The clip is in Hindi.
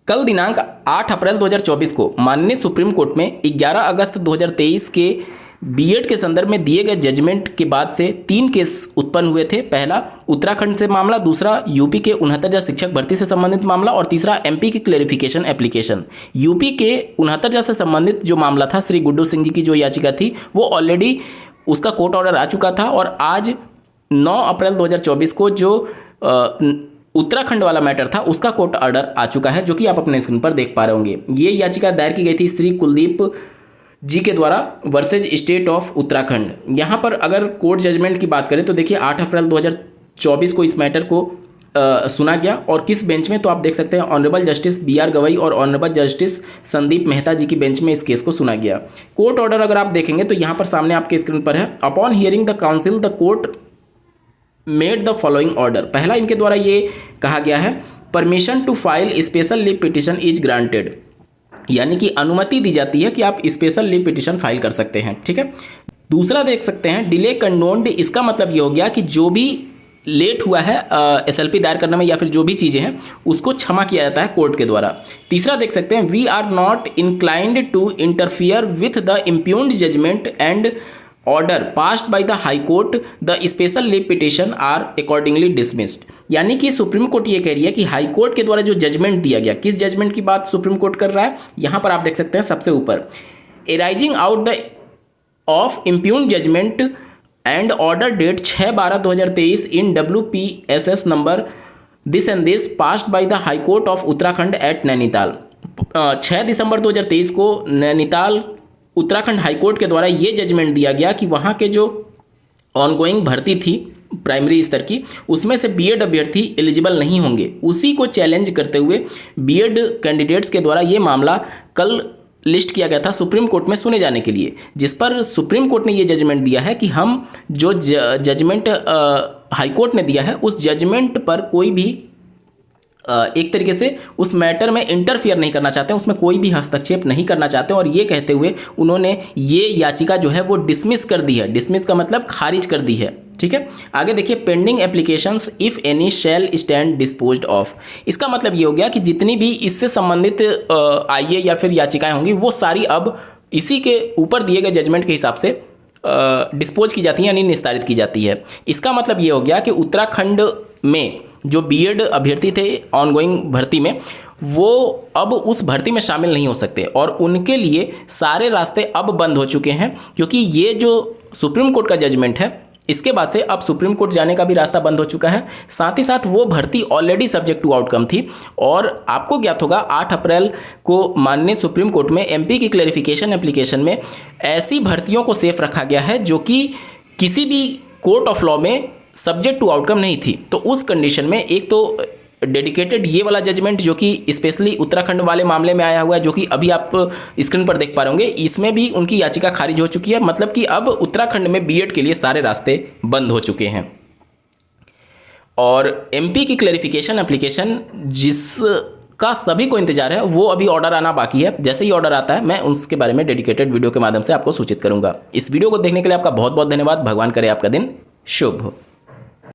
कल दिनांक 8 अप्रैल 2024 को माननीय सुप्रीम कोर्ट में 11 अगस्त 2023 के बीएड के संदर्भ में दिए गए जजमेंट के बाद से 3 केस उत्पन्न हुए थे। पहला उत्तराखंड से मामला, दूसरा यूपी के 69,000 शिक्षक भर्ती से संबंधित मामला और तीसरा एमपी की क्लेरिफिकेशन एप्लीकेशन। यूपी के 69,000 से संबंधित जो मामला था, श्री गुड्डू सिंह जी की जो याचिका थी, वो ऑलरेडी उसका कोर्ट ऑर्डर आ चुका था और आज 9 अप्रैल 2024 को जो उत्तराखंड वाला मैटर था उसका कोर्ट ऑर्डर आ चुका है, जो कि आप अपने स्क्रीन पर देख पा रहे होंगे। ये याचिका दायर की गई थी श्री कुलदीप जी के द्वारा वर्सेज स्टेट ऑफ उत्तराखंड। यहाँ पर अगर कोर्ट जजमेंट की बात करें तो देखिए 8 अप्रैल 2024 को इस मैटर को सुना गया और किस बेंच में, तो आप देख सकते हैं ऑनरेबल जस्टिस BR गवई और ऑनरेबल जस्टिस संदीप मेहता जी की बेंच में इस केस को सुना गया। कोर्ट ऑर्डर अगर आप देखेंगे तो यहाँ पर सामने आपके स्क्रीन पर है, upon hearing the counsel the court made the following order. पहला इनके द्वारा ये कहा गया है, permission to file special leave petition is granted, यानी कि अनुमति दी जाती है कि आप स्पेशल लीव पिटिशन फाइल कर सकते हैं। ठीक है। दूसरा देख सकते हैं डिले कंडोन्ड, इसका मतलब ये हो गया कि जो भी लेट हुआ है SLP दायर करने में या फिर जो भी चीज़ें हैं उसको क्षमा किया जाता है कोर्ट के द्वारा। तीसरा देख सकते हैं, we are not inclined to interfere with the impugned judgment and order passed by the high court, the special leave petition are accordingly dismissed. यानी कि सुप्रीम कोर्ट ये कह रही है कि हाई कोर्ट के द्वारा जो जजमेंट दिया गया, किस जजमेंट की बात सुप्रीम कोर्ट कर रहा है, यहाँ पर आप देख सकते हैं सबसे ऊपर, arising out the of impugned judgment and order date 6/12/2023 in WPSS number this and this passed by the high court of Uttarakhand at Nainital. 6 दिसंबर 2023 को नैनीताल उत्तराखंड हाईकोर्ट के द्वारा ये जजमेंट दिया गया कि वहाँ के जो ऑनगोइंग भर्ती थी प्राइमरी स्तर की, उसमें से बीएड अभ्यर्थी एलिजिबल नहीं होंगे। उसी को चैलेंज करते हुए बीएड कैंडिडेट्स के द्वारा ये मामला कल लिस्ट किया गया था सुप्रीम कोर्ट में सुने जाने के लिए, जिस पर सुप्रीम कोर्ट ने ये जजमेंट दिया है कि हम जो जजमेंट हाईकोर्ट ने दिया है उस जजमेंट पर कोई भी एक तरीके से उस मैटर में इंटरफियर नहीं करना चाहते, उसमें कोई भी हस्तक्षेप नहीं करना चाहते। और ये कहते हुए उन्होंने ये याचिका जो है वो डिसमिस कर दी है। डिसमिस का मतलब खारिज कर दी है। ठीक है। आगे देखिए, pending applications if any shall stand disposed of. इसका मतलब ये हो गया कि जितनी भी इससे संबंधित आईए या फिर याचिकाएं होंगी वो सारी अब इसी के ऊपर दिए गए जजमेंट के हिसाब से डिस्पोज की जाती है, यानी निस्तारित की जाती है। इसका मतलब ये हो गया कि उत्तराखंड में जो बीएड अभ्यर्थी थे ऑनगोइंग भर्ती में, वो अब उस भर्ती में शामिल नहीं हो सकते और उनके लिए सारे रास्ते अब बंद हो चुके हैं, क्योंकि ये जो सुप्रीम कोर्ट का जजमेंट है इसके बाद से अब सुप्रीम कोर्ट जाने का भी रास्ता बंद हो चुका है। साथ ही साथ वो भर्ती ऑलरेडी सब्जेक्ट टू आउटकम थी और आपको ज्ञात होगा 8 अप्रैल को माननीय सुप्रीम कोर्ट में एमपी की क्लैरिफिकेशन एप्लीकेशन में ऐसी भर्तियों को सेफ रखा गया है जो कि किसी भी कोर्ट ऑफ लॉ में सब्जेक्ट टू आउटकम नहीं थी। तो उस कंडीशन में एक तो डेडिकेटेड ये वाला जजमेंट जो कि स्पेशली उत्तराखंड वाले मामले में आया हुआ है, जो कि अभी आप स्क्रीन पर देख पा रहे होंगे, इसमें भी उनकी याचिका खारिज हो चुकी है। मतलब कि अब उत्तराखंड में बीएड के लिए सारे रास्ते बंद हो चुके हैं। और एमपी की क्लैरिफिकेशन एप्लीकेशन जिसका सभी को इंतजार है, वो अभी ऑर्डर आना बाकी है। जैसे ही ऑर्डर आता है मैं उसके बारे में डेडिकेटेड वीडियो के माध्यम से आपको सूचित करूंगा। इस वीडियो को देखने के लिए आपका बहुत बहुत धन्यवाद। भगवान करे आपका दिन शुभ हो।